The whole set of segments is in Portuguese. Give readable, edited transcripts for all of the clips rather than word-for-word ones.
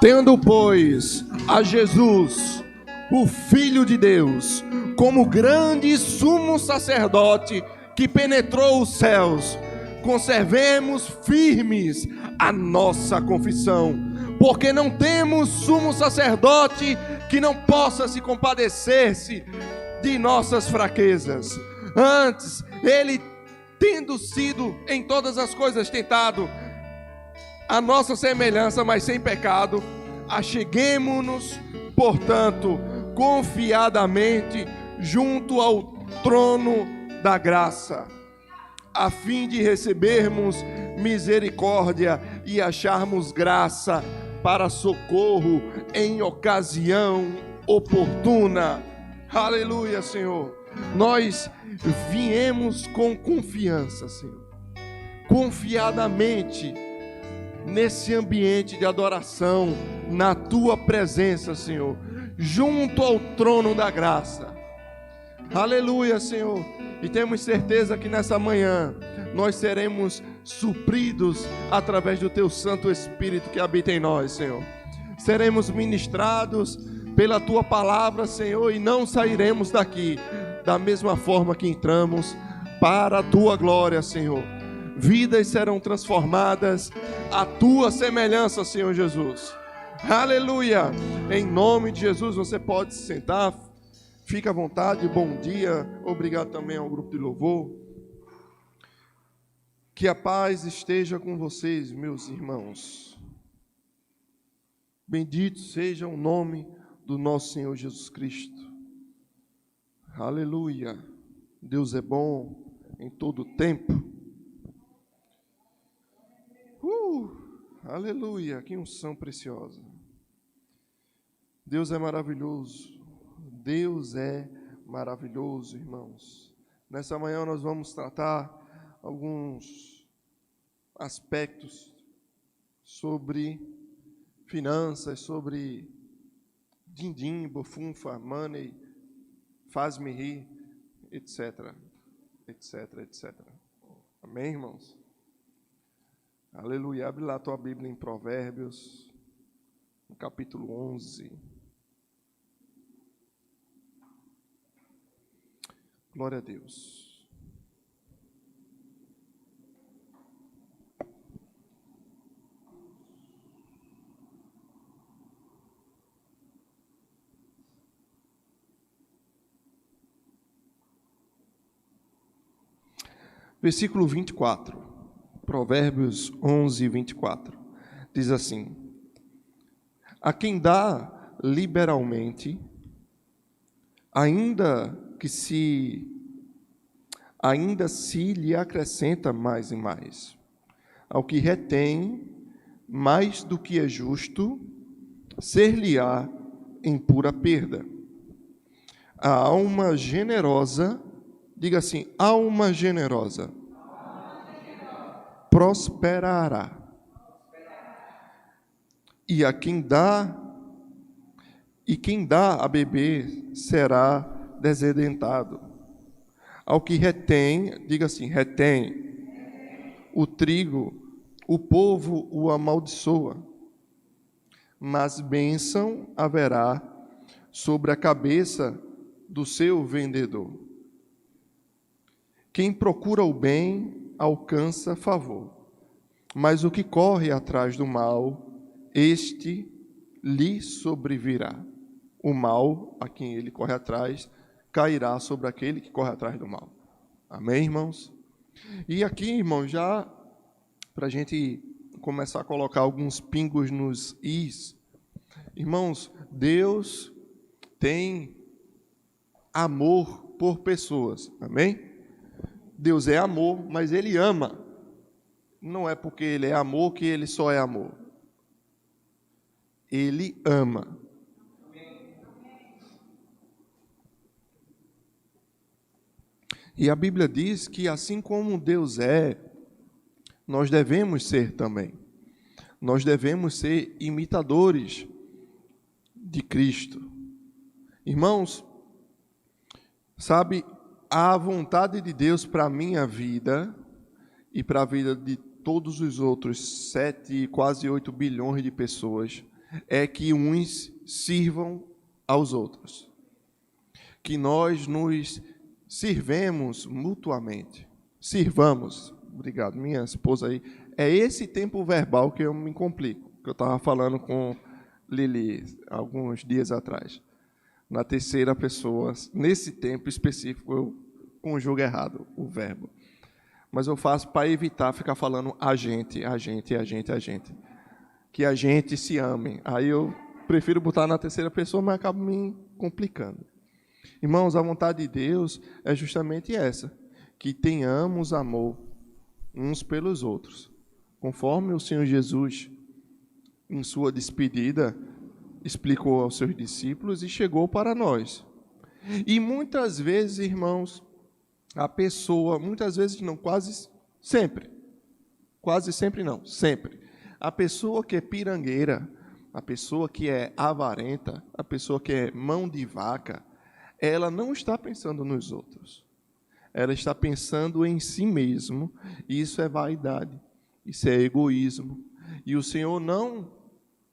Tendo, pois, a Jesus, o Filho de Deus, como grande sumo sacerdote que penetrou os céus, conservemos firmes a nossa confissão, porque não temos sumo sacerdote que não possa se compadecer-se de nossas fraquezas. Antes, ele, tendo sido em todas as coisas tentado a nossa semelhança, mas sem pecado, acheguemo-nos, portanto, confiadamente junto ao trono da graça, a fim de recebermos misericórdia e acharmos graça para socorro em ocasião oportuna. Aleluia, Senhor. Nós viemos com confiança, Senhor, confiadamente, nesse ambiente de adoração, na tua presença, Senhor, junto ao trono da graça. Aleluia, Senhor. E temos certeza que nessa manhã nós seremos supridos através do teu Santo Espírito que habita em nós, Senhor. Seremos ministrados pela tua palavra, Senhor, e não sairemos daqui da mesma forma que entramos, para a tua glória, Senhor. Vidas serão transformadas à tua semelhança, Senhor Jesus. Aleluia. Em nome de Jesus, você pode se sentar. Fique à vontade. Bom dia. Obrigado também ao grupo de louvor. Que a paz esteja com vocês, meus irmãos. Bendito seja o nome do nosso Senhor Jesus Cristo. Aleluia. Deus é bom em todo tempo. Aleluia, que unção preciosa. Deus é maravilhoso. Deus é maravilhoso, irmãos. Nessa manhã nós vamos tratar alguns aspectos sobre finanças, sobre din-din, bufunfa, money, faz-me rir, etc, etc, etc. Amém, irmãos? Aleluia. Abre lá a tua Bíblia em Provérbios, no capítulo 11. Glória a Deus. Versículo 24. Provérbios 11, 24, diz assim: a quem dá liberalmente, ainda se lhe acrescenta mais e mais. Ao que retém mais do que é justo, ser-lhe-á em pura perda. A alma generosa, diga assim, alma generosa, prosperará. E quem dá a beber será desdentado. Ao que retém, diga assim, retém o trigo, o povo o amaldiçoa, mas bênção haverá sobre a cabeça do seu vendedor. Quem procura o bem alcança favor, mas o que corre atrás do mal, este lhe sobrevirá. O mal, a quem ele corre atrás, cairá sobre aquele que corre atrás do mal. Amém, irmãos? E aqui, irmãos, já para a gente começar a colocar alguns pingos nos is, irmãos, Deus tem amor por pessoas, amém? Deus é amor, mas Ele ama. Não é porque Ele é amor que Ele só é amor. Ele ama. E a Bíblia diz que assim como Deus é, nós devemos ser também. Nós devemos ser imitadores de Cristo. Irmãos, sabe, a vontade de Deus para a minha vida e para a vida de todos os outros 7, quase 8 bilhões de pessoas é que uns sirvam aos outros, que nós nos sirvemos mutuamente. Sirvamos. Obrigado, minha esposa aí. É esse tempo verbal que eu me complico, que eu estava falando com Lili alguns dias atrás. Na terceira pessoa, nesse tempo específico, eu conjugo errado o verbo. Mas eu faço para evitar ficar falando a gente. Que a gente se ame. Aí eu prefiro botar na terceira pessoa, mas acabo me complicando. Irmãos, a vontade de Deus é justamente essa, que tenhamos amor uns pelos outros. Conforme o Senhor Jesus, em sua despedida, explicou aos seus discípulos e chegou para nós. E muitas vezes, irmãos, a pessoa, muitas vezes não, quase sempre não, sempre. A pessoa que é pirangueira, a pessoa que é avarenta, a pessoa que é mão de vaca, ela não está pensando nos outros. Ela está pensando em si mesmo. Isso é vaidade, isso é egoísmo. E o Senhor não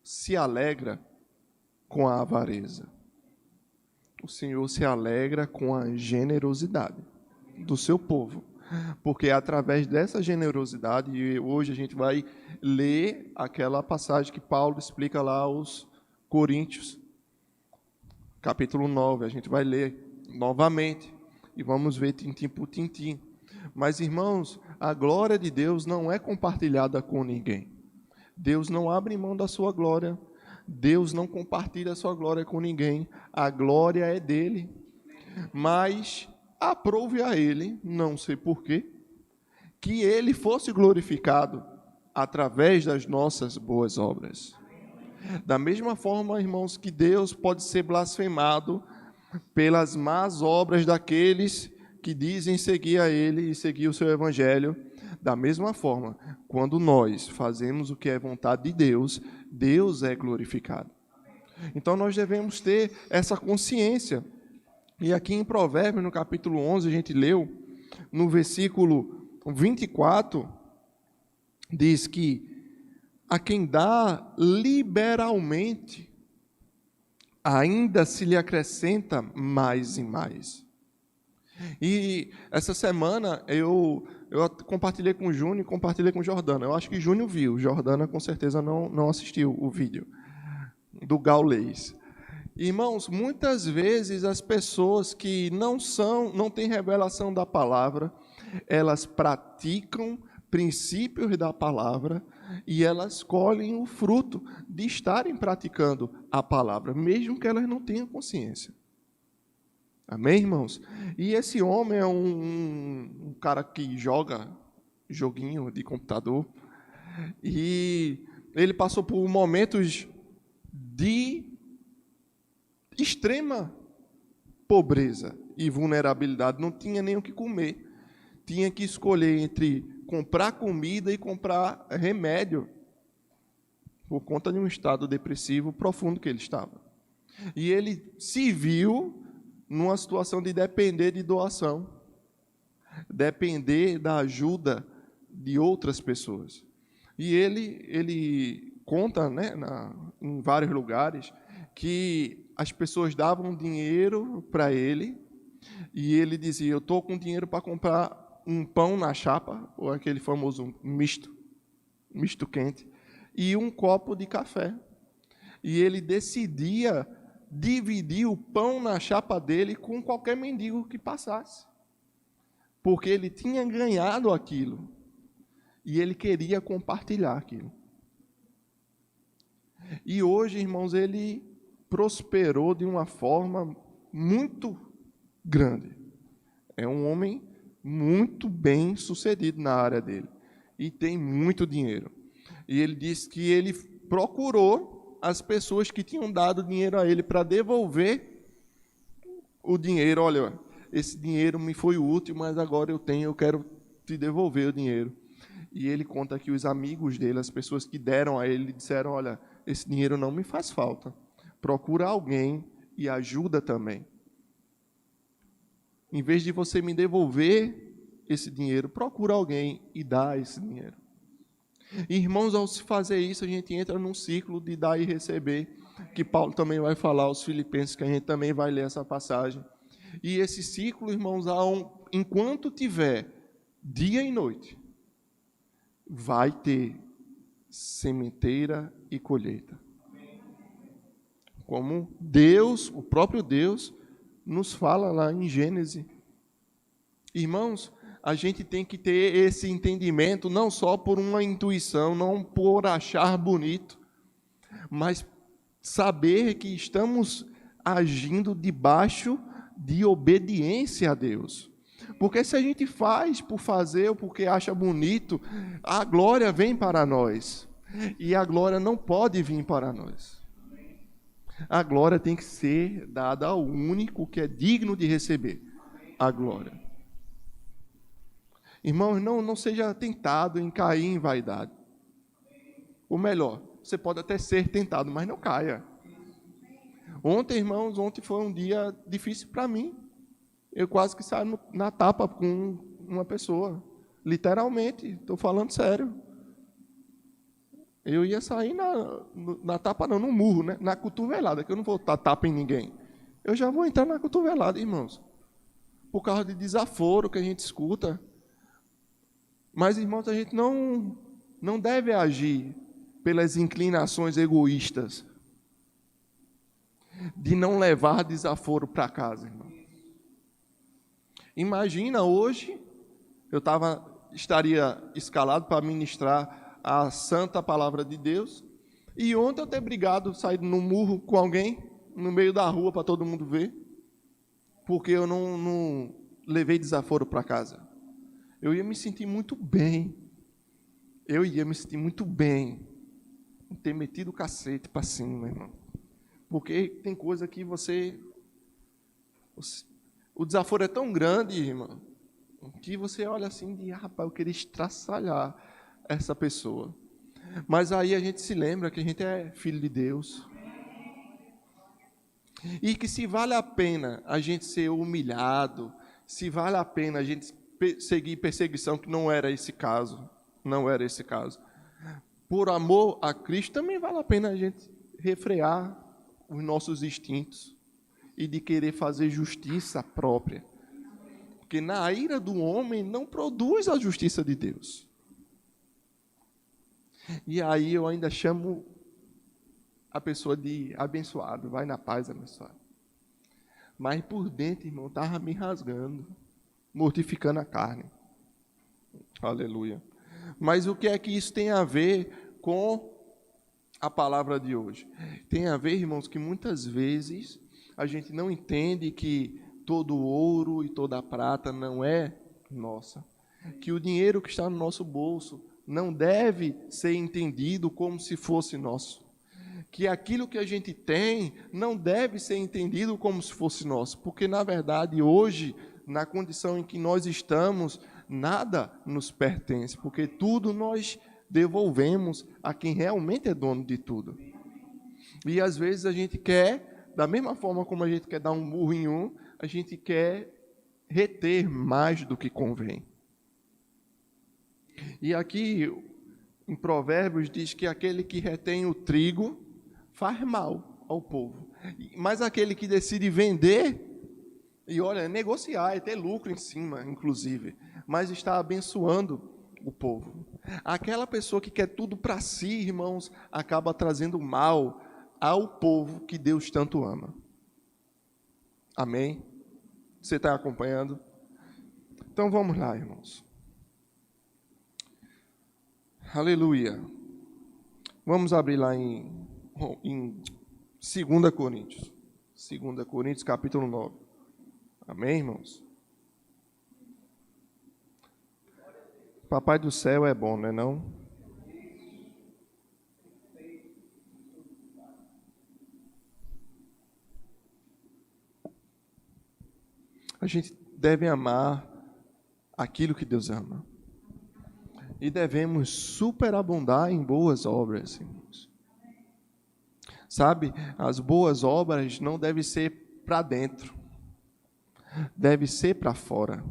se alegra com a avareza. O Senhor se alegra com a generosidade do seu povo, porque é através dessa generosidade, e hoje a gente vai ler aquela passagem que Paulo explica lá aos Coríntios, capítulo 9, a gente vai ler novamente, e vamos ver tintim por tintim. Mas, irmãos, a glória de Deus não é compartilhada com ninguém. Deus não abre mão da sua glória, Deus não compartilha a sua glória com ninguém, a glória é dele, mas aprove a ele, não sei porquê, que ele fosse glorificado através das nossas boas obras. Da mesma forma, irmãos, que Deus pode ser blasfemado pelas más obras daqueles que dizem seguir a ele e seguir o seu evangelho, da mesma forma, quando nós fazemos o que é vontade de Deus, Deus é glorificado. Então nós devemos ter essa consciência. E aqui em Provérbios, no capítulo 11, a gente leu, no versículo 24, diz que a quem dá liberalmente, ainda se lhe acrescenta mais e mais. E essa semana eu compartilhei com o Júnior e compartilhei com o Jordana. Eu acho que Júnior viu, Jordana com certeza não assistiu o vídeo do Gaulês. Irmãos, muitas vezes as pessoas que não têm revelação da palavra, elas praticam princípios da palavra e elas colhem o fruto de estarem praticando a palavra, mesmo que elas não tenham consciência. Amém, irmãos? E esse homem é um cara que joga joguinho de computador e ele passou por momentos de extrema pobreza e vulnerabilidade, não tinha nem o que comer, tinha que escolher entre comprar comida e comprar remédio, por conta de um estado depressivo profundo que ele estava. E ele se viu numa situação de depender de doação, depender da ajuda de outras pessoas. E ele conta, né, em vários lugares, que as pessoas davam dinheiro para ele, e ele dizia, eu estou com dinheiro para comprar um pão na chapa, ou aquele famoso misto quente, e um copo de café. E ele decidia dividir o pão na chapa dele com qualquer mendigo que passasse, porque ele tinha ganhado aquilo, e ele queria compartilhar aquilo. E hoje, irmãos, ele prosperou de uma forma muito grande. É um homem muito bem sucedido na área dele e tem muito dinheiro. E ele disse que ele procurou as pessoas que tinham dado dinheiro a ele para devolver o dinheiro. Olha, esse dinheiro me foi útil, mas agora eu quero te devolver o dinheiro. E ele conta que os amigos dele, as pessoas que deram a ele, disseram, olha, esse dinheiro não me faz falta. Procura alguém e ajuda também. Em vez de você me devolver esse dinheiro, procura alguém e dá esse dinheiro. Irmãos, ao se fazer isso, a gente entra num ciclo de dar e receber, que Paulo também vai falar aos Filipenses, que a gente também vai ler essa passagem. E esse ciclo, irmãos, enquanto tiver dia e noite, vai ter sementeira e colheita. Como Deus, o próprio Deus, nos fala lá em Gênesis. Irmãos, a gente tem que ter esse entendimento, não só por uma intuição, não por achar bonito, mas saber que estamos agindo debaixo de obediência a Deus. Porque se a gente faz por fazer ou porque acha bonito, a glória vem para nós. E a glória não pode vir para nós. A glória tem que ser dada ao único que é digno de receber a glória. Irmãos, não seja tentado em cair em vaidade. Ou melhor, você pode até ser tentado, mas não caia. Ontem, irmãos, foi um dia difícil para mim. Eu quase que saí na tapa com uma pessoa. Literalmente, estou falando sério. Eu ia sair na tapa, não, no murro, né? Na cotovelada, que eu não vou dar tapa em ninguém. Eu já vou entrar na cotovelada, irmãos. Por causa de desaforo que a gente escuta. Mas, irmãos, a gente não deve agir pelas inclinações egoístas de não levar desaforo para casa, irmão. Imagina hoje, estaria escalado para ministrar a santa palavra de Deus, e ontem eu ter brigado, saído no murro com alguém, no meio da rua para todo mundo ver, porque eu não levei desaforo para casa. Eu ia me sentir muito bem. Ter metido o cacete para cima, irmão. Porque tem coisa que o desaforo é tão grande, irmão, que você olha assim e diz, rapaz, eu queria estraçalhar essa pessoa. Mas aí a gente se lembra que a gente é filho de Deus. E que se vale a pena a gente ser humilhado, se vale a pena a gente seguir perseguição, que não era esse caso, por amor a Cristo, também vale a pena a gente refrear os nossos instintos e de querer fazer justiça própria. Porque na ira do homem não produz a justiça de Deus. E aí eu ainda chamo a pessoa de abençoado, vai na paz, abençoado. Mas por dentro, irmão, estava me rasgando, mortificando a carne. Aleluia. Mas o que é que isso tem a ver com a palavra de hoje? Tem a ver, irmãos, que muitas vezes a gente não entende que todo ouro e toda prata não é nossa. Que o dinheiro que está no nosso bolso não deve ser entendido como se fosse nosso. Que aquilo que a gente tem não deve ser entendido como se fosse nosso. Porque, na verdade, hoje, na condição em que nós estamos, nada nos pertence. Porque tudo nós devolvemos a quem realmente é dono de tudo. E, às vezes, a gente quer, da mesma forma como a gente quer dar um murro em um, a gente quer reter mais do que convém. E aqui, em Provérbios, diz que aquele que retém o trigo faz mal ao povo. Mas aquele que decide vender, e olha, negociar, é ter lucro em cima, inclusive, mas está abençoando o povo. Aquela pessoa que quer tudo para si, irmãos, acaba trazendo mal ao povo que Deus tanto ama. Amém? Você está acompanhando? Então vamos lá, irmãos. Aleluia. Vamos abrir lá em 2 Coríntios. 2 Coríntios, capítulo 9. Amém, irmãos? Papai do céu é bom, não é não? A gente deve amar aquilo que Deus ama. E devemos superabundar em boas obras, irmãos. Sabe, as boas obras não devem ser para dentro, deve ser para fora.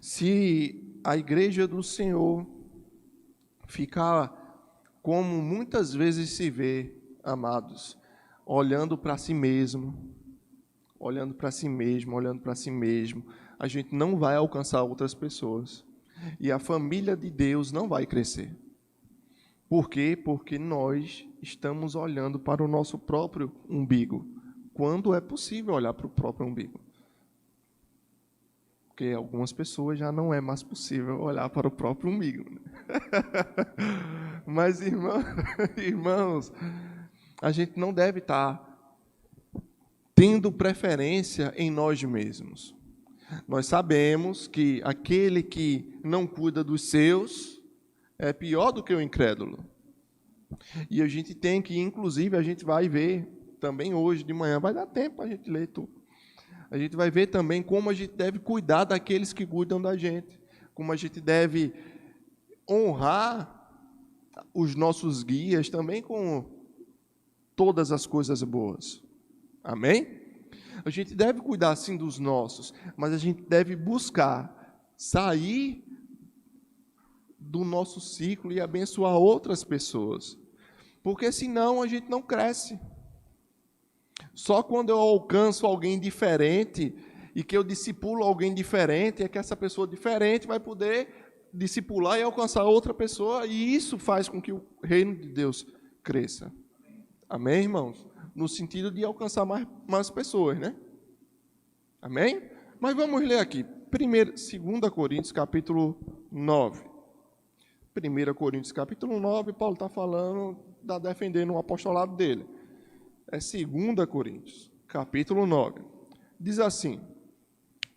Se a igreja do Senhor ficar, como muitas vezes se vê, amados, olhando para si mesmo, olhando para si mesmo, olhando para si mesmo, a gente não vai alcançar outras pessoas. E a família de Deus não vai crescer. Por quê? Porque nós estamos olhando para o nosso próprio umbigo, quando é possível olhar para o próprio umbigo. Porque algumas pessoas já não é mais possível olhar para o próprio umbigo. Mas, irmãos, a gente não deve estar tendo preferência em nós mesmos. Nós sabemos que aquele que não cuida dos seus é pior do que o incrédulo. E a gente tem que, inclusive, a gente vai ver também hoje de manhã, vai dar tempo para a gente ler tudo. A gente vai ver também como a gente deve cuidar daqueles que cuidam da gente, como a gente deve honrar os nossos guias também com todas as coisas boas. Amém? A gente deve cuidar, sim, dos nossos, mas a gente deve buscar sair do nosso ciclo e abençoar outras pessoas, porque senão a gente não cresce. Só quando eu alcanço alguém diferente e que eu discipulo alguém diferente, é que essa pessoa diferente vai poder discipular e alcançar outra pessoa, e isso faz com que o reino de Deus cresça. Amém, irmãos? No sentido de alcançar mais pessoas, né? Amém? Mas vamos ler aqui. 2 Coríntios, capítulo 9. 1 Coríntios, capítulo 9, Paulo está falando, está defendendo o apostolado dele. É 2 Coríntios, capítulo 9. Diz assim: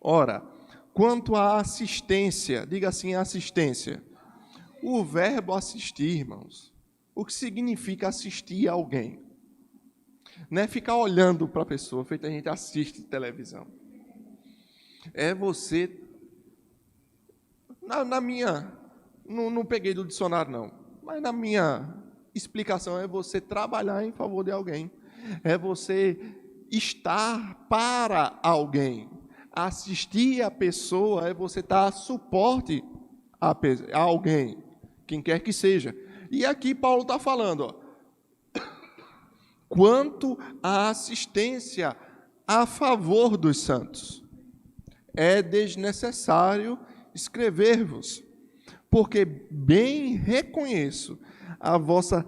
ora, quanto à assistência, diga assim, assistência. O verbo assistir, irmãos, o que significa assistir a alguém? Não é ficar olhando para a pessoa, feito a gente assiste televisão. É você, não peguei do dicionário não, mas na minha explicação é você trabalhar em favor de alguém. É você estar para alguém. Assistir a pessoa é você estar a suporte a alguém, quem quer que seja. E aqui Paulo está falando, ó, quanto à assistência a favor dos santos, é desnecessário escrever-vos, porque bem reconheço a vossa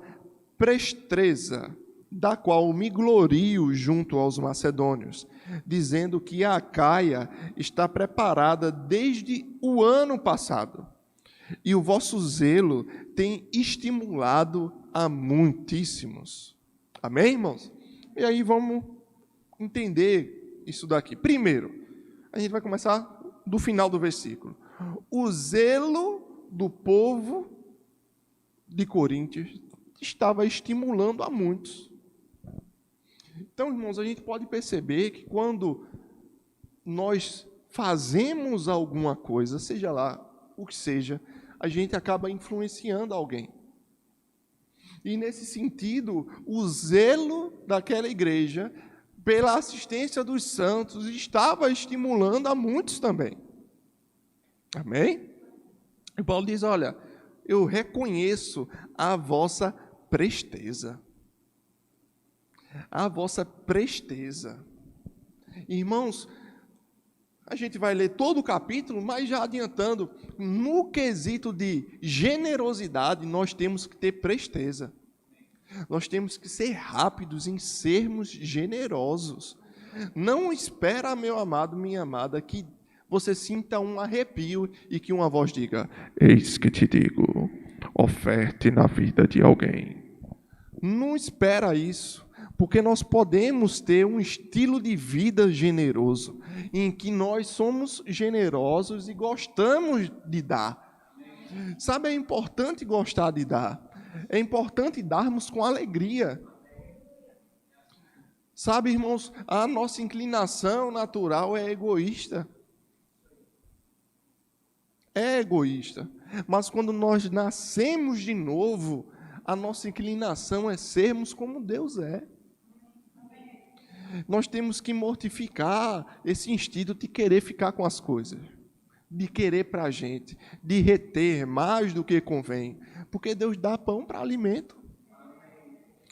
presteza, da qual me glorio junto aos macedônios, dizendo que a Acaia está preparada desde o ano passado, e o vosso zelo tem estimulado a muitíssimos. Amém, irmãos? E aí vamos entender isso daqui. Primeiro, a gente vai começar do final do versículo. O zelo do povo de Coríntios estava estimulando a muitos. Então, irmãos, a gente pode perceber que quando nós fazemos alguma coisa, seja lá o que seja, a gente acaba influenciando alguém. E nesse sentido, o zelo daquela igreja pela assistência dos santos estava estimulando a muitos também. Amém? E Paulo diz, olha, eu reconheço a vossa presteza. A vossa presteza. Irmãos, a gente vai ler todo o capítulo, mas já adiantando, no quesito de generosidade, nós temos que ter presteza. Nós temos que ser rápidos em sermos generosos. Não espera, meu amado, minha amada, que você sinta um arrepio e que uma voz diga, eis que te digo, oferte na vida de alguém. Não espera isso. Porque nós podemos ter um estilo de vida generoso, em que nós somos generosos e gostamos de dar. Sabe, é importante gostar de dar. É importante darmos com alegria. Sabe, irmãos, a nossa inclinação natural é egoísta. É egoísta. Mas quando nós nascemos de novo, a nossa inclinação é sermos como Deus é. Nós temos que mortificar esse instinto de querer ficar com as coisas, de querer para a gente, de reter mais do que convém. Porque Deus dá pão para alimento,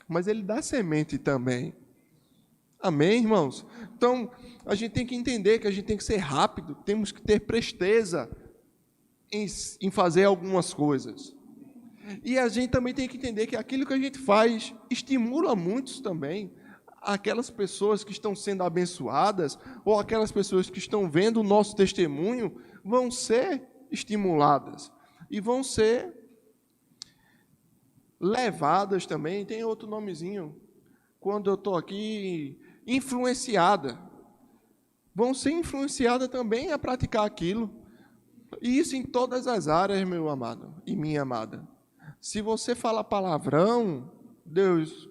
mas Ele dá semente também. Amém, irmãos? Então, a gente tem que entender que a gente tem que ser rápido, temos que ter presteza em fazer algumas coisas. E a gente também tem que entender que aquilo que a gente faz estimula muitos também. Aquelas pessoas que estão sendo abençoadas, ou aquelas pessoas que estão vendo o nosso testemunho, vão ser estimuladas. E vão ser levadas também, tem outro nomezinho, quando eu estou aqui, influenciada. Vão ser influenciadas também a praticar aquilo. E isso em todas as áreas, meu amado e minha amada. Se você fala palavrão, Deus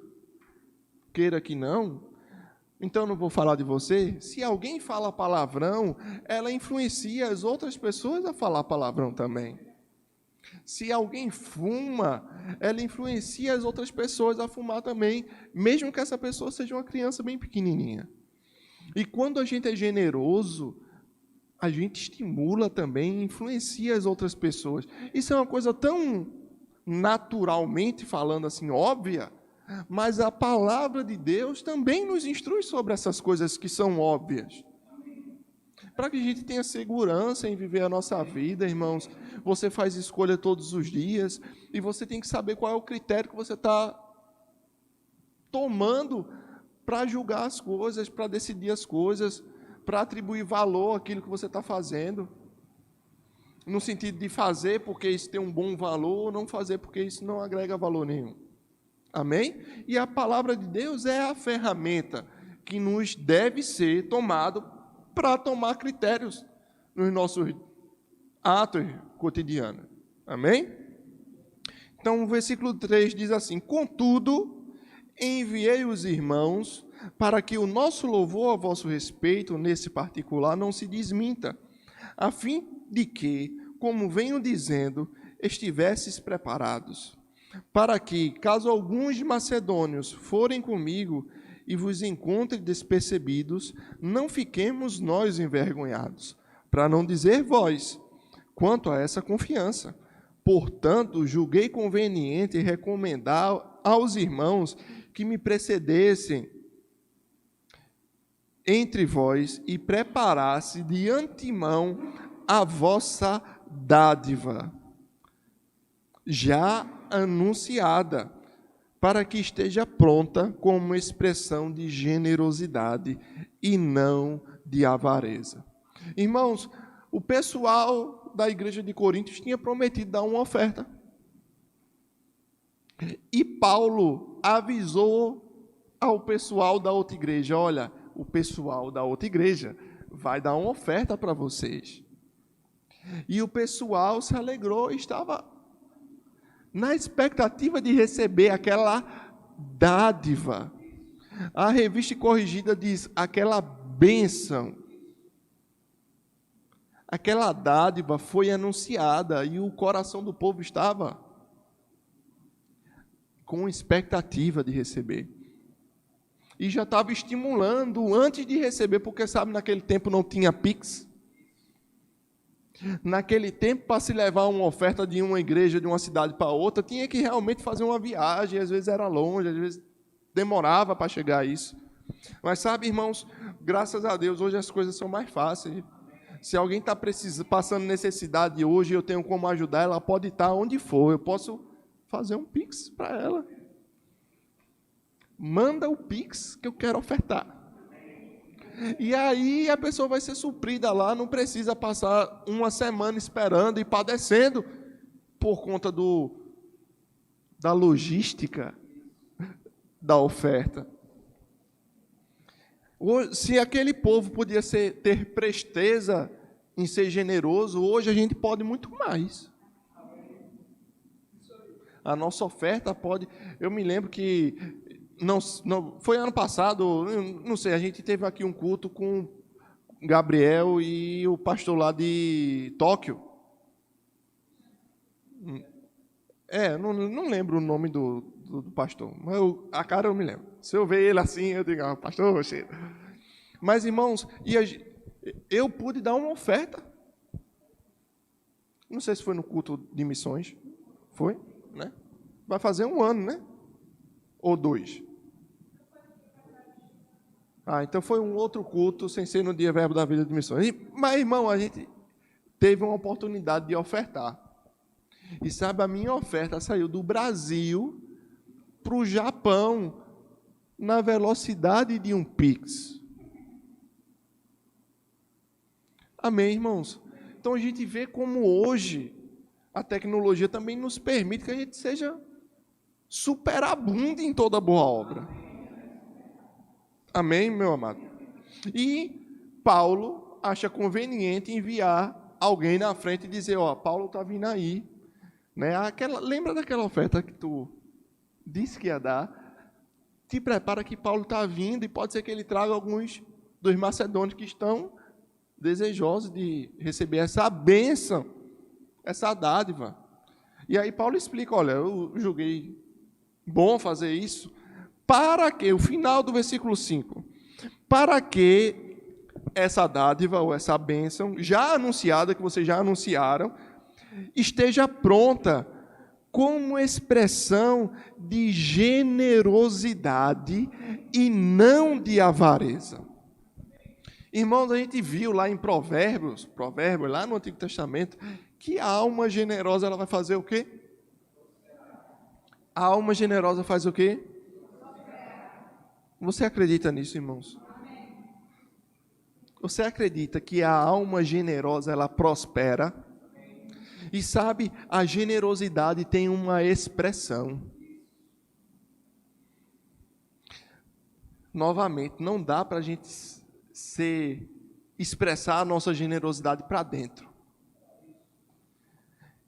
queira que não, então não vou falar de você. Se alguém fala palavrão, ela influencia as outras pessoas a falar palavrão também. Se alguém fuma, ela influencia as outras pessoas a fumar também, mesmo que essa pessoa seja uma criança bem pequenininha. E quando a gente é generoso, a gente estimula também, influencia as outras pessoas. Isso é uma coisa tão naturalmente falando assim, óbvia, mas a palavra de Deus também nos instrui sobre essas coisas que são óbvias. Para que a gente tenha segurança em viver a nossa vida, irmãos, você faz escolha todos os dias e você tem que saber qual é o critério que você está tomando para julgar as coisas, para decidir as coisas, para atribuir valor àquilo que você está fazendo. No sentido de fazer porque isso tem um bom valor, ou não fazer porque isso não agrega valor nenhum. Amém? E a palavra de Deus é a ferramenta que nos deve ser tomado para tomar critérios nos nossos atos cotidianos. Amém? Então, o versículo 3 diz assim: contudo, enviei os irmãos para que o nosso louvor a vosso respeito, nesse particular, não se desminta, a fim de que, como venho dizendo, estivesses preparados, para que, caso alguns macedônios forem comigo e vos encontrem despercebidos, não fiquemos nós envergonhados, para não dizer vós, quanto a essa confiança. Portanto, julguei conveniente recomendar aos irmãos que me precedessem entre vós e preparasse de antemão a vossa dádiva, já anunciada, para que esteja pronta como expressão de generosidade e não de avareza. Irmãos, o pessoal da igreja de Coríntios tinha prometido dar uma oferta. E Paulo avisou ao pessoal da outra igreja: olha, o pessoal da outra igreja vai dar uma oferta para vocês. E o pessoal se alegrou, estava na expectativa de receber aquela dádiva. A Revista Corrigida diz aquela bênção. Aquela dádiva foi anunciada e o coração do povo estava com expectativa de receber. E já estava estimulando antes de receber, porque, sabe, naquele tempo não tinha Pix. Naquele tempo, para se levar uma oferta de uma igreja, de uma cidade para outra, tinha que realmente fazer uma viagem, às vezes era longe, às vezes demorava para chegar a isso. Mas sabe, irmãos, graças a Deus, hoje as coisas são mais fáceis. Se alguém está passando necessidade hoje, eu tenho como ajudar, ela pode estar onde for, eu posso fazer um Pix para ela. Manda o Pix que eu quero ofertar. E aí a pessoa vai ser suprida lá, não precisa passar uma semana esperando e padecendo por conta da logística da oferta. Se aquele povo podia ter presteza em ser generoso, hoje a gente pode muito mais. A nossa oferta pode... Eu me lembro que... Não, foi ano passado, não sei, a gente teve aqui um culto com Gabriel e o pastor lá de Tóquio. Não lembro o nome do pastor, mas a cara eu me lembro. Se eu ver ele assim, eu digo, pastor, oxe. Mas, irmãos, eu pude dar uma oferta. Não sei se foi no culto de missões. Foi, né? Vai fazer 1 ano, né? Ou 2. Então foi um outro culto, sem ser no dia Verbo da Vida de Missões. Mas, irmão, a gente teve uma oportunidade de ofertar. E sabe, a minha oferta saiu do Brasil para o Japão na velocidade de um Pix. Amém, irmãos? Então a gente vê como hoje a tecnologia também nos permite que a gente seja superabundo em toda boa obra. Amém, meu amado? E Paulo acha conveniente enviar alguém na frente e dizer, Paulo está vindo aí. Né? Lembra daquela oferta que tu disse que ia dar? Te prepara que Paulo está vindo e pode ser que ele traga alguns dos macedônios que estão desejosos de receber essa bênção, essa dádiva. E aí Paulo explica, olha, eu julguei bom fazer isso, para que, o final do versículo 5, para que essa dádiva ou essa bênção já anunciada, que vocês já anunciaram, esteja pronta como expressão de generosidade e não de avareza. Irmãos, a gente viu lá em Provérbios, lá no Antigo Testamento, que a alma generosa ela vai fazer o quê? A alma generosa faz o quê? Você acredita nisso, irmãos? Você acredita que a alma generosa ela prospera? E sabe, a generosidade tem uma expressão. Novamente, não dá para a gente expressar a nossa generosidade para dentro.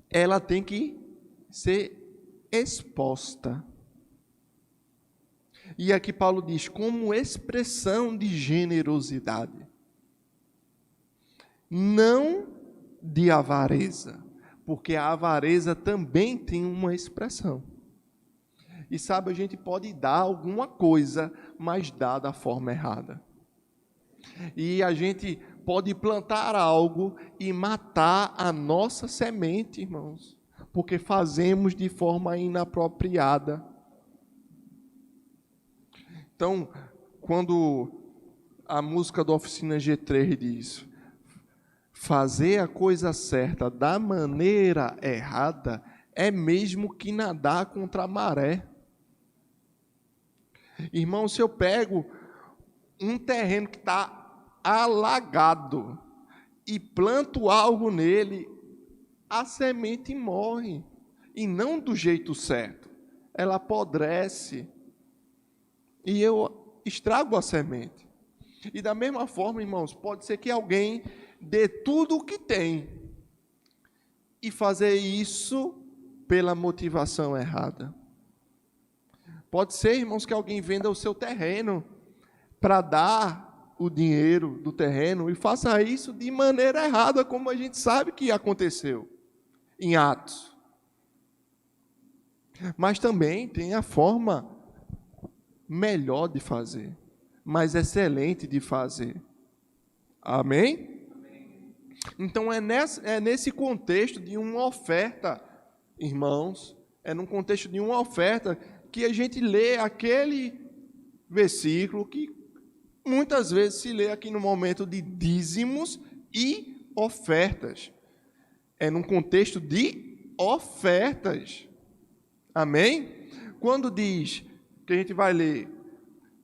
Ela tem que ser exposta. E aqui Paulo diz, como expressão de generosidade. Não de avareza. Porque a avareza também tem uma expressão. E sabe, a gente pode dar alguma coisa, mas dar da forma errada. E a gente pode plantar algo e matar a nossa semente, irmãos. Porque fazemos de forma inapropriada. Então, quando a música da Oficina G3 diz... fazer a coisa certa da maneira errada é mesmo que nadar contra a maré. Irmão, se eu pego um terreno que está alagado e planto algo nele, a semente morre. E não do jeito certo. Ela apodrece. E eu estrago a semente. E da mesma forma, irmãos, pode ser que alguém dê tudo o que tem e fazer isso pela motivação errada. Pode ser, irmãos, que alguém venda o seu terreno para dar o dinheiro do terreno e faça isso de maneira errada, como a gente sabe que aconteceu em Atos. Mas também tem a forma melhor de fazer, mais excelente de fazer. Amém? Então, é nesse contexto de uma oferta, irmãos, é num contexto de uma oferta que a gente lê aquele versículo que muitas vezes se lê aqui no momento de dízimos e ofertas. É num contexto de ofertas. Amém? Quando diz que a gente vai ler,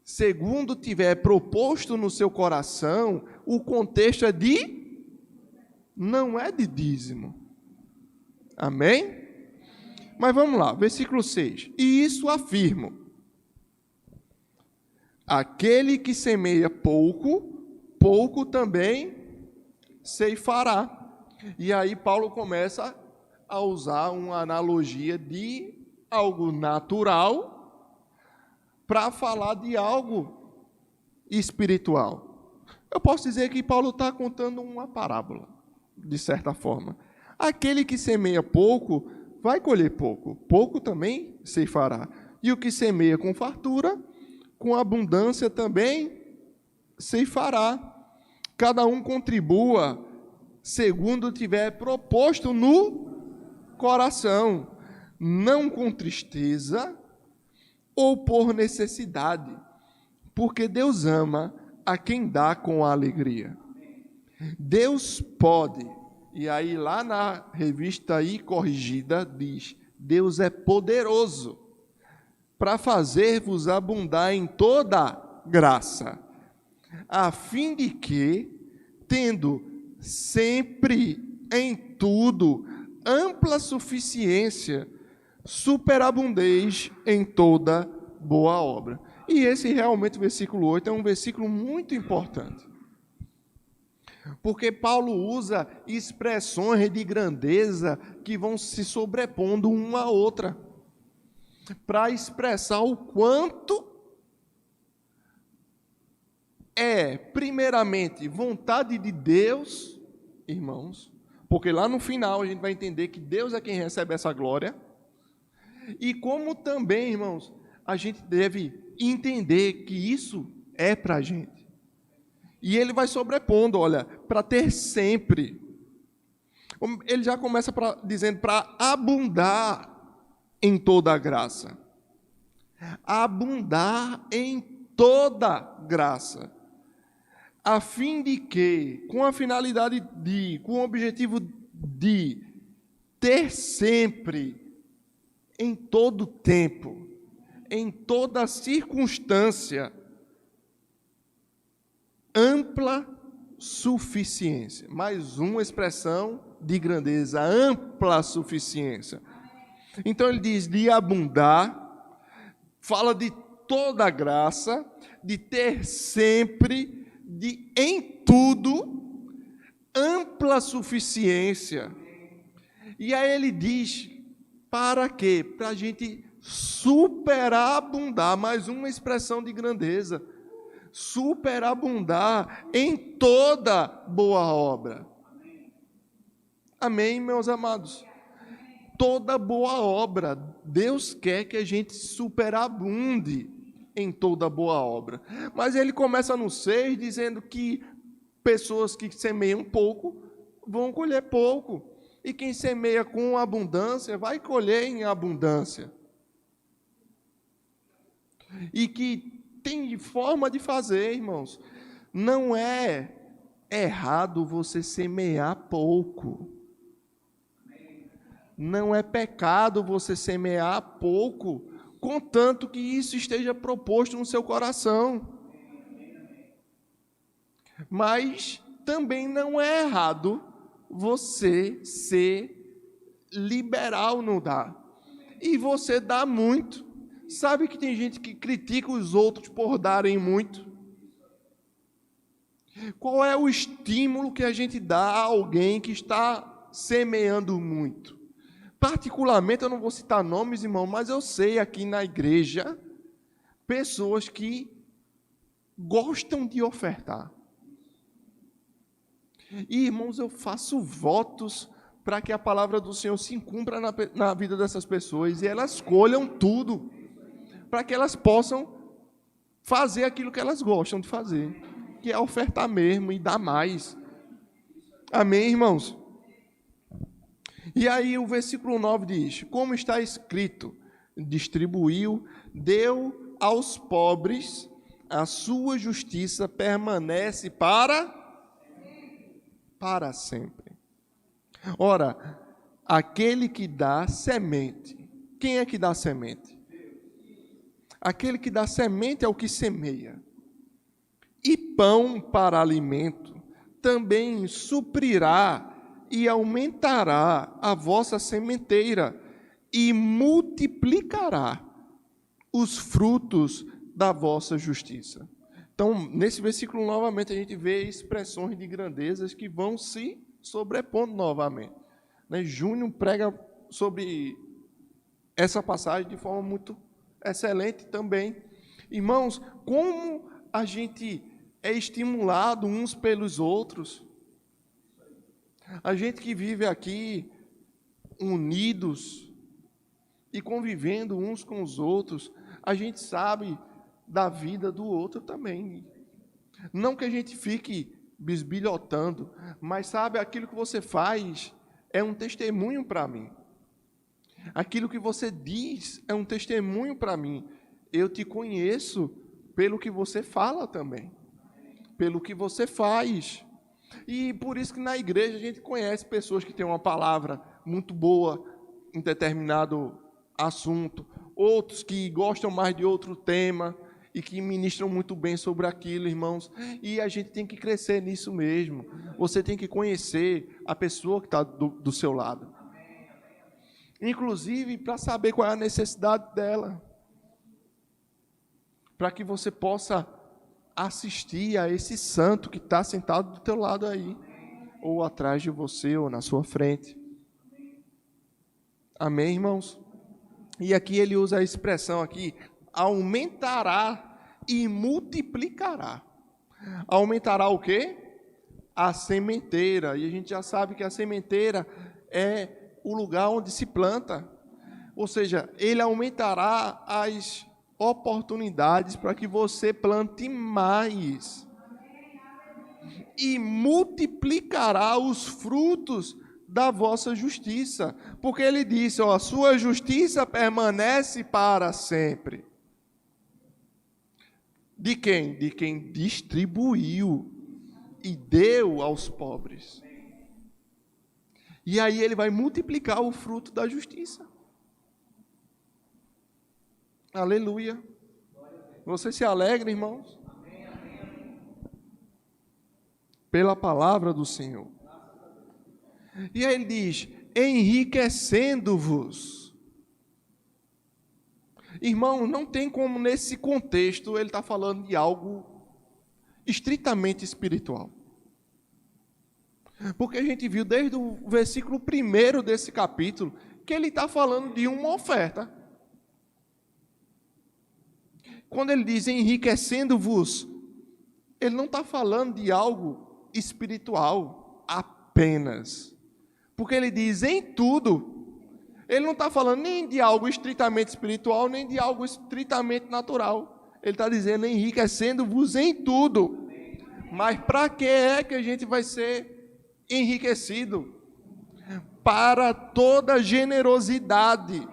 segundo tiver proposto no seu coração, o contexto é de... não é de dízimo. Amém? Mas vamos lá, versículo 6. E isso afirmo. Aquele que semeia pouco, pouco também ceifará. E aí Paulo começa a usar uma analogia de algo natural para falar de algo espiritual. Eu posso dizer que Paulo está contando uma parábola, de certa forma. Aquele que semeia pouco, vai colher pouco. Pouco também ceifará. E o que semeia com fartura, com abundância também ceifará. Cada um contribua segundo tiver proposto no coração, não com tristeza ou por necessidade, porque Deus ama a quem dá com alegria. Deus pode, e aí lá na revista aí corrigida diz, Deus é poderoso para fazer-vos abundar em toda graça, a fim de que, tendo sempre em tudo ampla suficiência, superabundeis em toda boa obra. E esse realmente, o versículo 8, é um versículo muito importante. Porque Paulo usa expressões de grandeza que vão se sobrepondo uma à outra, para expressar o quanto é, primeiramente, vontade de Deus, irmãos, porque lá no final a gente vai entender que Deus é quem recebe essa glória, e como também, irmãos, a gente deve entender que isso é para a gente. E ele vai sobrepondo, olha, para ter sempre. Ele já começa dizendo para abundar em toda a graça. Abundar em toda graça. A fim de que, com a finalidade com o objetivo de ter sempre, em todo tempo, em toda circunstância, ampla suficiência. Mais uma expressão de grandeza, ampla suficiência. Então ele diz de abundar, fala de toda a graça, de ter sempre, de em tudo, ampla suficiência. E aí ele diz, para quê? Para a gente superabundar, mais uma expressão de grandeza, superabundar em toda boa obra. Amém, meus amados? Toda boa obra, Deus quer que a gente superabunde em toda boa obra. Mas ele começa no 6 dizendo que pessoas que semeiam pouco vão colher pouco. E quem semeia com abundância vai colher em abundância. E que tem forma de fazer, irmãos. Não é errado você semear pouco. Não é pecado você semear pouco, contanto que isso esteja proposto no seu coração. Mas também não é errado você ser liberal no dar. E você dá muito. Sabe que tem gente que critica os outros por darem muito? Qual é o estímulo que a gente dá a alguém que está semeando muito? Particularmente, eu não vou citar nomes, irmão, mas eu sei aqui na igreja pessoas que gostam de ofertar. E, irmãos, eu faço votos para que a palavra do Senhor se cumpra na vida dessas pessoas e elas colham tudo, para que elas possam fazer aquilo que elas gostam de fazer, que é ofertar mesmo e dar mais. Amém, irmãos? E aí o versículo 9 diz, como está escrito, distribuiu, deu aos pobres, a sua justiça permanece para sempre. Ora, aquele que dá semente, quem é que dá semente? Aquele que dá semente é o que semeia. E pão para alimento também suprirá e aumentará a vossa sementeira e multiplicará os frutos da vossa justiça. Então, nesse versículo, novamente, a gente vê expressões de grandezas que vão se sobrepondo novamente. Júnior prega sobre essa passagem de forma muito excelente também. Irmãos, como a gente é estimulado uns pelos outros. A gente que vive aqui unidos e convivendo uns com os outros, a gente sabe da vida do outro também. Não que a gente fique bisbilhotando, mas sabe, aquilo que você faz é um testemunho para mim. Aquilo que você diz é um testemunho para mim. Eu te conheço pelo que você fala também, pelo que você faz. E por isso que na igreja a gente conhece pessoas que têm uma palavra muito boa em determinado assunto, outros que gostam mais de outro tema e que ministram muito bem sobre aquilo, irmãos. E a gente tem que crescer nisso mesmo. Você tem que conhecer a pessoa que está do seu lado. Inclusive para saber qual é a necessidade dela. Para que você possa assistir a esse santo que está sentado do teu lado aí. Ou atrás de você, ou na sua frente. Amém, irmãos? E aqui ele usa a expressão aqui, aumentará e multiplicará. Aumentará o quê? A sementeira. E a gente já sabe que a sementeira é o lugar onde se planta. Ou seja, ele aumentará as oportunidades para que você plante mais. E multiplicará os frutos da vossa justiça. Porque ele disse, ó, a sua justiça permanece para sempre. De quem? De quem distribuiu e deu aos pobres. E aí ele vai multiplicar o fruto da justiça. Aleluia. Você se alegra, irmãos? Pela palavra do Senhor. E aí ele diz, enriquecendo-vos. Irmão, não tem como nesse contexto ele está falando de algo estritamente espiritual. Porque a gente viu desde o versículo 1 desse capítulo que ele está falando de uma oferta. Quando ele diz enriquecendo-vos, ele não está falando de algo espiritual apenas. Porque ele diz em tudo. Ele não está falando nem de algo estritamente espiritual, nem de algo estritamente natural. Ele está dizendo enriquecendo-vos em tudo. Mas para que é que a gente vai ser enriquecido? Para toda generosidade.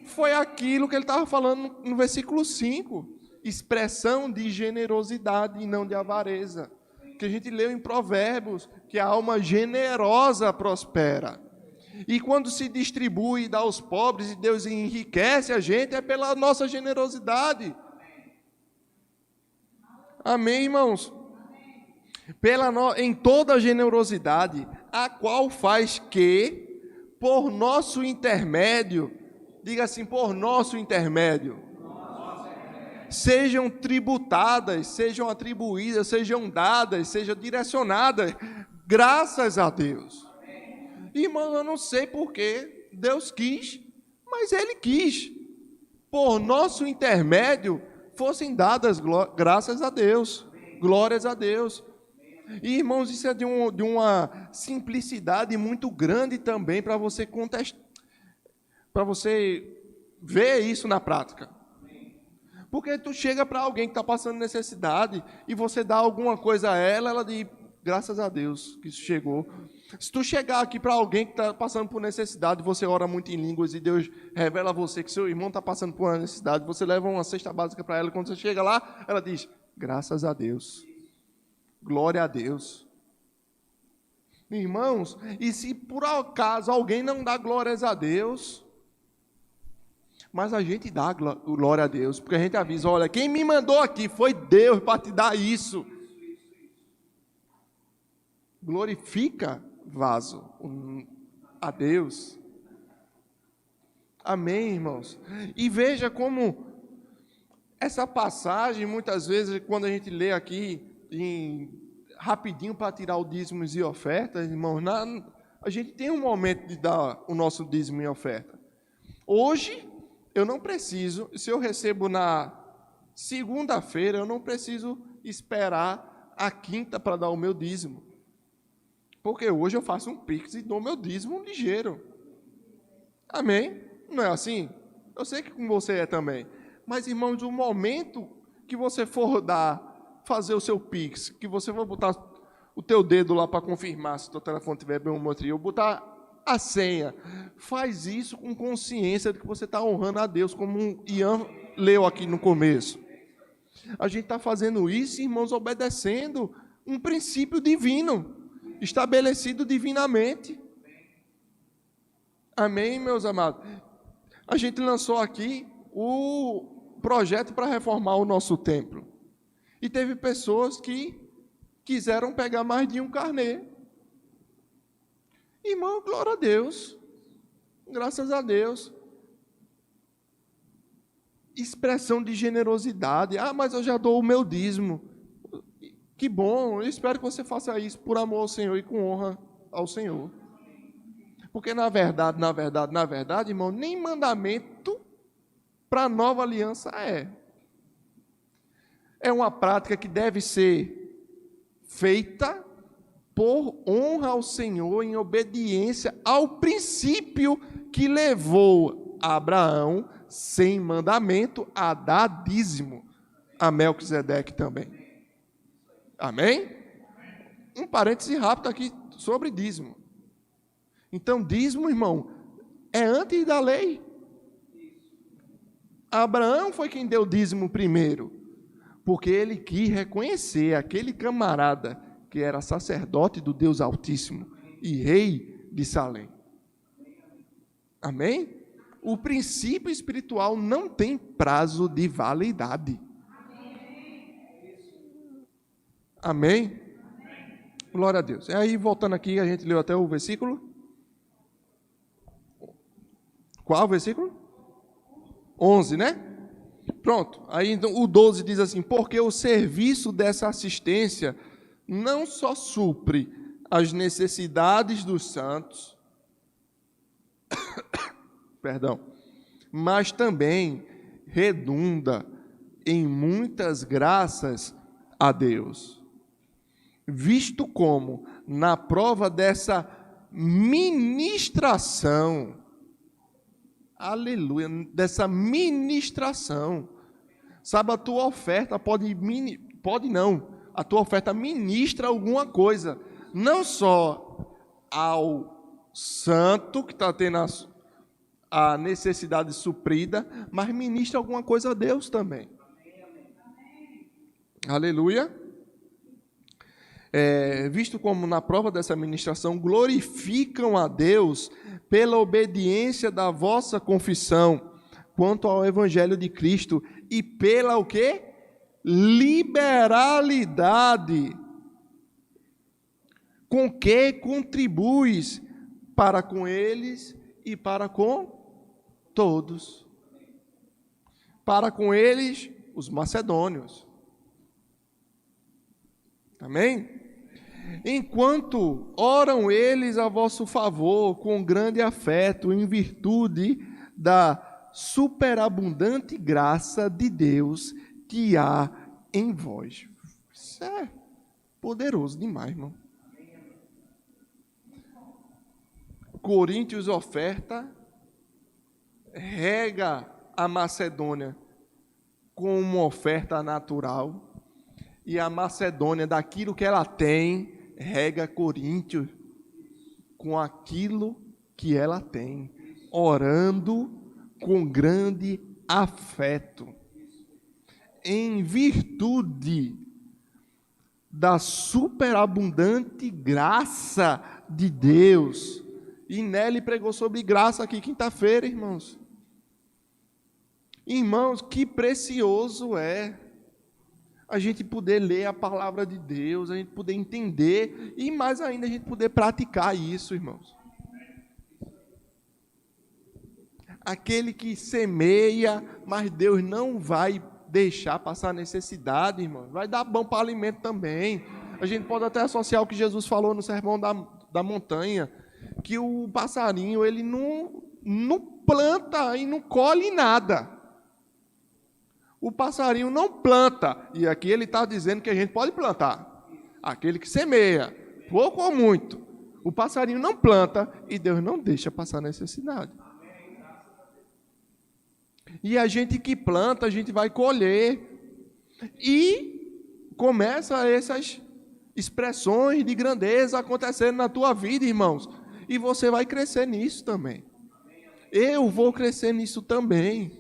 Foi aquilo que ele estava falando no versículo 5. Expressão de generosidade e não de avareza. Que a gente leu em Provérbios, que a alma generosa prospera. E quando se distribui e dá aos pobres, e Deus enriquece a gente, é pela nossa generosidade. Amém, irmãos? Em toda a generosidade, a qual faz que, por nosso intermédio, diga assim, por nosso intermédio, sejam tributadas, sejam atribuídas, sejam dadas, sejam direcionadas, graças a Deus. Irmão, eu não sei porquê, Deus quis, mas Ele quis. Por nosso intermédio, fossem dadas graças a Deus, glórias a Deus. E, irmãos, isso é de uma simplicidade muito grande também para você para você ver isso na prática. Porque tu chega para alguém que está passando necessidade e você dá alguma coisa a ela, ela diz, graças a Deus que isso chegou. Se tu chegar aqui para alguém que está passando por necessidade, você ora muito em línguas e Deus revela a você que seu irmão está passando por uma necessidade, você leva uma cesta básica para ela, e quando você chega lá, ela diz, graças a Deus, glória a Deus. Irmãos, e se por acaso alguém não dá glórias a Deus, mas a gente dá glória a Deus, porque a gente avisa, olha, quem me mandou aqui foi Deus para te dar isso. Glorifica, vaso, a Deus. Amém, irmãos? E veja como essa passagem, muitas vezes, quando a gente lê aqui, rapidinho para tirar o dízimos e ofertas, irmãos, a gente tem um momento de dar o nosso dízimo e oferta. Hoje, eu não preciso, se eu recebo na segunda-feira, eu não preciso esperar a quinta para dar o meu dízimo. Porque hoje eu faço um pix e dou meu dízimo ligeiro. Amém? Não é assim? Eu sei que com você é também. Mas, irmãos, o momento que você for fazer o seu pix, que você vai botar o teu dedo lá para confirmar se o teu telefone tiver biometria, ou botar a senha. Faz isso com consciência de que você está honrando a Deus, como o Ian leu aqui no começo. A gente está fazendo isso, irmãos, obedecendo um princípio divino, estabelecido divinamente. Amém, meus amados? A gente lançou aqui o projeto para reformar o nosso templo. E teve pessoas que quiseram pegar mais de um carnê. Irmão, glória a Deus. Graças a Deus. Expressão de generosidade. Ah, mas eu já dou o meu dízimo. Que bom, eu espero que você faça isso por amor ao Senhor e com honra ao Senhor. Porque na verdade, irmão, nem mandamento para a nova aliança é. É uma prática que deve ser feita por honra ao Senhor, em obediência ao princípio que levou Abraão, sem mandamento, a dar dízimo a Melquisedeque também. Amém? Um parêntese rápido aqui sobre dízimo. Então, dízimo, irmão, é antes da lei. Abraão foi quem deu dízimo primeiro, porque ele quis reconhecer aquele camarada que era sacerdote do Deus Altíssimo e rei de Salém. Amém? O princípio espiritual não tem prazo de validade. Amém? Glória a Deus. E aí, voltando aqui, a gente leu até o versículo. Qual versículo? 11, né? Pronto. Aí então, o 12 diz assim: porque o serviço dessa assistência não só supre as necessidades dos santos, perdão, mas também redunda em muitas graças a Deus, visto como, na prova dessa ministração, aleluia, dessa ministração, sabe, a tua oferta pode não, a tua oferta ministra alguma coisa, não só ao santo que está tendo a necessidade suprida, mas ministra alguma coisa a Deus também. Aleluia. Visto como na prova dessa ministração glorificam a Deus pela obediência da vossa confissão quanto ao Evangelho de Cristo e pela o quê? Liberalidade com que contribuis para com eles e para com todos. Para com eles, os macedônios. Amém? Enquanto oram eles a vosso favor com grande afeto, em virtude da superabundante graça de Deus que há em vós. Isso é poderoso demais, irmão. Coríntios oferta, rega a Macedônia com uma oferta natural, e a Macedônia, daquilo que ela tem, rega Coríntios com aquilo que ela tem, orando com grande afeto, em virtude da superabundante graça de Deus. E Nelly pregou sobre graça aqui quinta-feira, irmãos. Irmãos, que precioso é a gente poder ler a palavra de Deus, a gente poder entender e mais ainda a gente poder praticar isso, irmãos. Aquele que semeia, mas Deus não vai deixar passar necessidade, irmão. Vai dar bom para alimento também. A gente pode até associar o que Jesus falou no Sermão da Montanha, que o passarinho, ele não planta e não colhe nada. O passarinho não planta, e aqui ele está dizendo que a gente pode plantar. Aquele que semeia, pouco ou muito. O passarinho não planta e Deus não deixa passar necessidade. E a gente que planta, a gente vai colher. E começa essas expressões de grandeza acontecendo na tua vida, irmãos. E você vai crescer nisso também. Eu vou crescer nisso também.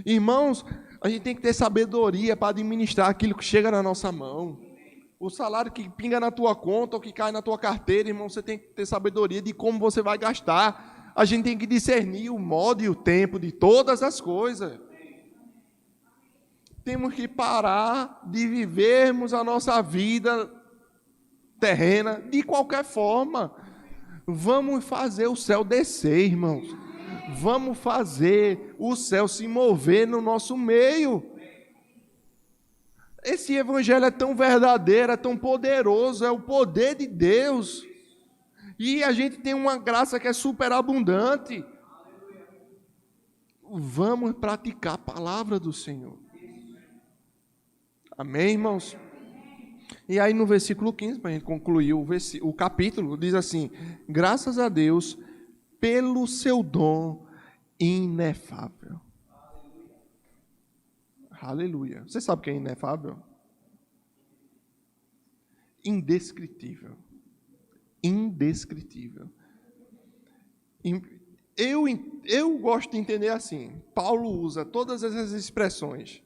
Irmãos, a gente tem que ter sabedoria para administrar aquilo que chega na nossa mão. O salário que pinga na tua conta ou que cai na tua carteira, irmão, você tem que ter sabedoria de como você vai gastar. A gente tem que discernir o modo e o tempo de todas as coisas. Temos que parar de vivermos a nossa vida terrena de qualquer forma. Vamos fazer o céu descer, irmãos. Vamos fazer o céu se mover no nosso meio. Esse evangelho é tão verdadeiro, é tão poderoso, é o poder de Deus. E a gente tem uma graça que é superabundante. Vamos praticar a palavra do Senhor. Amém, irmãos? E aí no versículo 15, para a gente concluir o capítulo, diz assim: graças a Deus pelo seu dom inefável. Aleluia. Você sabe o que é inefável? Indescritível. Indescritível. Eu gosto de entender assim. Paulo usa todas essas expressões.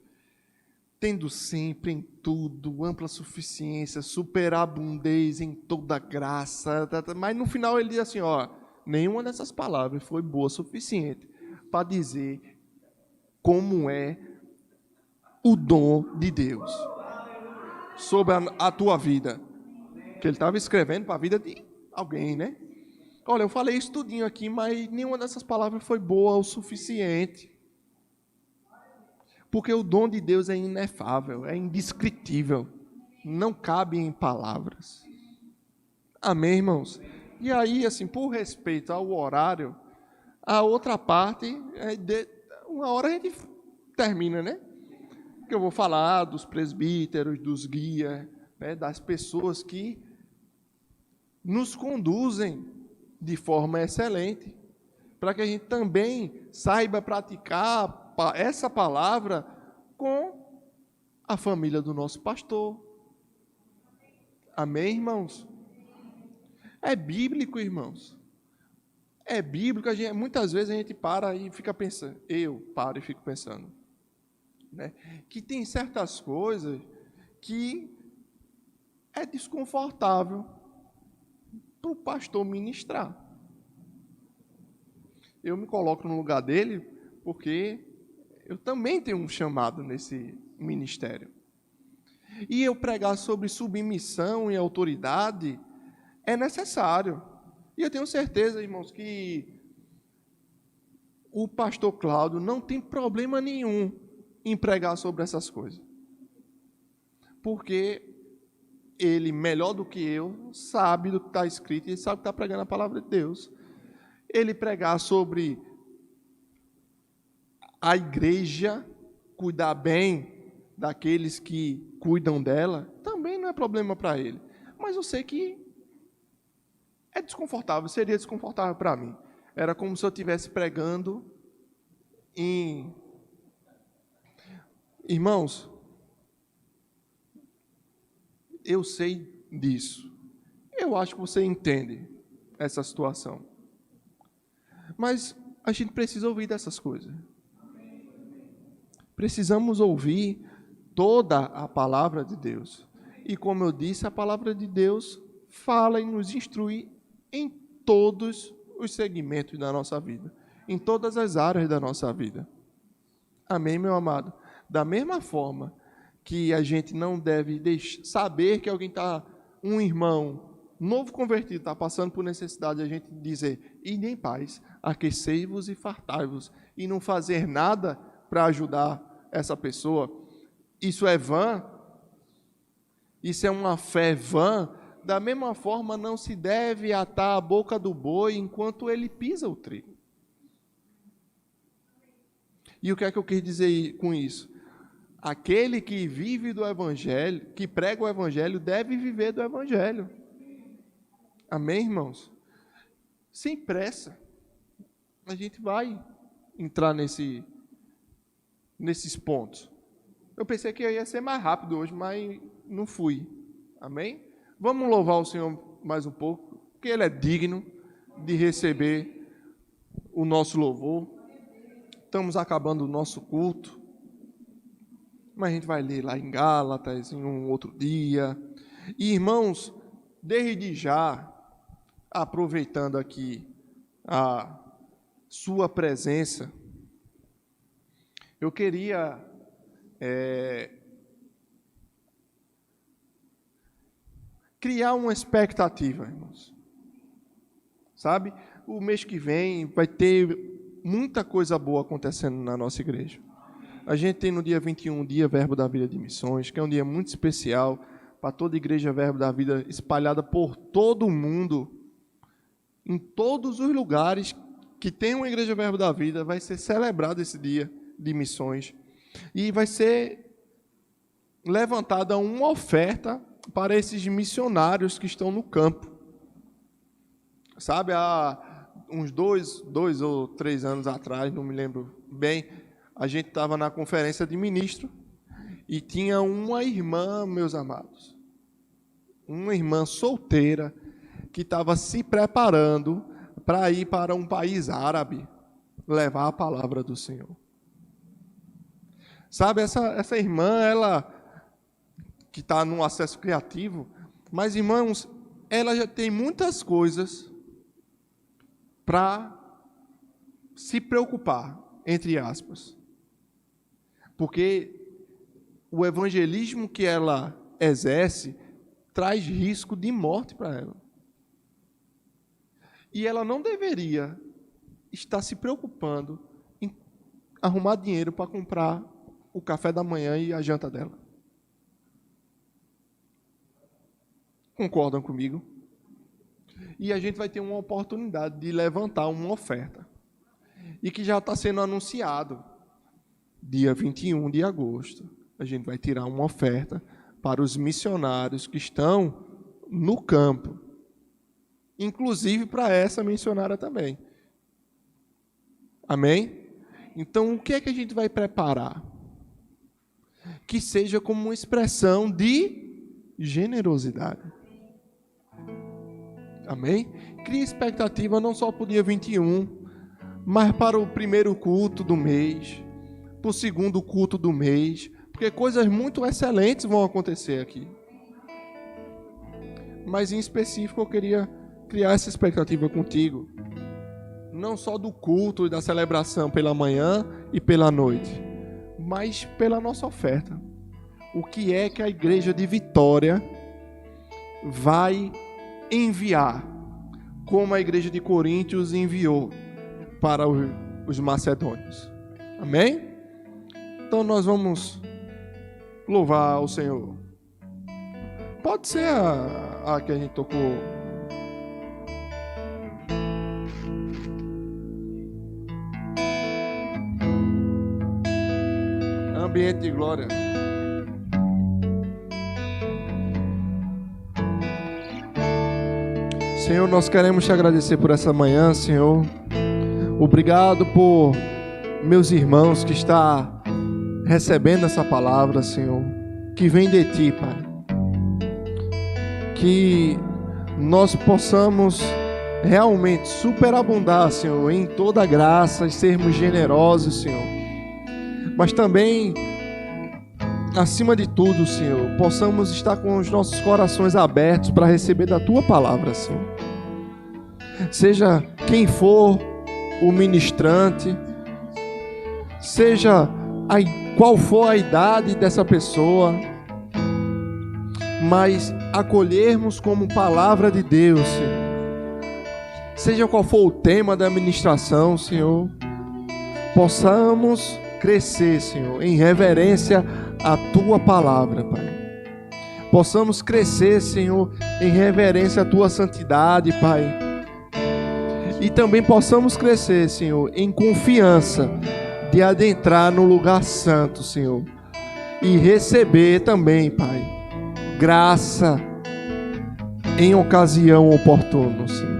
Tendo sempre em tudo ampla suficiência, superabundez em toda graça. Mas no final ele diz assim, ó, nenhuma dessas palavras foi boa o suficiente para dizer como é o dom de Deus sobre a tua vida. Que ele estava escrevendo para a vida de alguém, né? Olha, eu falei isso tudinho aqui, mas nenhuma dessas palavras foi boa o suficiente. Porque o dom de Deus é inefável, é indescritível. Não cabe em palavras. Amém, irmãos? E aí, assim, por respeito ao horário, a outra parte, uma hora a gente termina, né? Que eu vou falar dos presbíteros, dos guias, né, das pessoas que nos conduzem de forma excelente, para que a gente também saiba praticar essa palavra com a família do nosso pastor. Amém, irmãos? É bíblico, irmãos. É bíblico, muitas vezes a gente para e fica pensando, eu paro e fico pensando, né, que tem certas coisas que é desconfortável para o pastor ministrar. Eu me coloco no lugar dele porque eu também tenho um chamado nesse ministério. E eu pregar sobre submissão e autoridade é necessário. E eu tenho certeza, irmãos, que o pastor Cláudio não tem problema nenhum em pregar sobre essas coisas. Porque ele, melhor do que eu, sabe do que está escrito e ele sabe que está pregando a palavra de Deus. Ele pregar sobre a igreja, cuidar bem daqueles que cuidam dela, também não é problema para ele. Mas eu sei que é desconfortável, seria desconfortável para mim. Era como se eu estivesse pregando em... Irmãos, eu sei disso. Eu acho que você entende essa situação. Mas a gente precisa ouvir dessas coisas. Precisamos ouvir toda a palavra de Deus. E como eu disse, a palavra de Deus fala e nos instrui em todos os segmentos da nossa vida, em todas as áreas da nossa vida. Amém, meu amado? Da mesma forma que a gente não deve saber que alguém está, um irmão novo convertido, está passando por necessidade, a gente dizer, ide em paz, aquecei-vos e fartai-vos, e não fazer nada para ajudar essa pessoa. Isso é vã? Isso é uma fé vã? Da mesma forma, não se deve atar a boca do boi enquanto ele pisa o trigo. E o que é que eu quis dizer com isso? Aquele que vive do Evangelho, que prega o Evangelho, deve viver do Evangelho. Amém, irmãos? Sem pressa. A gente vai entrar nesses pontos. Eu pensei que eu ia ser mais rápido hoje, mas não fui. Amém? Vamos louvar o Senhor mais um pouco, porque Ele é digno de receber o nosso louvor. Estamos acabando o nosso culto, mas a gente vai ler lá em Gálatas em um outro dia. E, irmãos, desde já, aproveitando aqui a sua presença, eu queria criar uma expectativa, irmãos. Sabe? O mês que vem vai ter muita coisa boa acontecendo na nossa igreja. A gente tem no dia 21 o dia Verbo da Vida de Missões, que é um dia muito especial para toda a igreja Verbo da Vida espalhada por todo o mundo. Em todos os lugares que tem uma igreja Verbo da Vida, vai ser celebrado esse dia de missões. E vai ser levantada uma oferta para esses missionários que estão no campo. Sabe, há uns dois ou 3 anos atrás, não me lembro bem, a gente estava na conferência de ministro e tinha uma irmã, meus amados, uma irmã solteira que estava se preparando para ir para um país árabe levar a palavra do Senhor. Sabe, essa irmã, ela que está num acesso criativo, mas, irmãos, ela já tem muitas coisas para se preocupar, entre aspas. Porque o evangelismo que ela exerce traz risco de morte para ela. E ela não deveria estar se preocupando em arrumar dinheiro para comprar o café da manhã e a janta dela. Concordam comigo? E a gente vai ter uma oportunidade de levantar uma oferta. E que já está sendo anunciado. Dia 21 de agosto, a gente vai tirar uma oferta para os missionários que estão no campo. Inclusive para essa missionária também. Amém? Então, o que é que a gente vai preparar? Que seja como uma expressão de generosidade. Amém? Cria expectativa não só para o dia 21, mas para o primeiro culto do mês, para o segundo culto do mês, porque coisas muito excelentes vão acontecer aqui. Mas em específico eu queria criar essa expectativa contigo, não só do culto e da celebração pela manhã e pela noite, mas pela nossa oferta. O que é que a igreja de Vitória vai enviar, como a igreja de Coríntios enviou para os macedônios. Amém? Então nós vamos louvar o Senhor. Pode ser a que a gente tocou. Ambiente de glória. Senhor, nós queremos te agradecer por essa manhã, Senhor. Obrigado por meus irmãos que estão recebendo essa palavra, Senhor, que vem de Ti, Pai. Que nós possamos realmente superabundar, Senhor, em toda graça e sermos generosos, Senhor. Mas também, acima de tudo, Senhor, possamos estar com os nossos corações abertos para receber da Tua palavra, Senhor. Seja quem for o ministrante, seja qual for a idade dessa pessoa, mas acolhermos como palavra de Deus, Senhor. Seja qual for o tema da ministração, Senhor, possamos crescer, Senhor, em reverência à Tua palavra, Pai. Possamos crescer, Senhor, em reverência à Tua santidade, Pai. E também possamos crescer, Senhor, em confiança de adentrar no lugar santo, Senhor. E receber também, Pai, graça em ocasião oportuna, Senhor.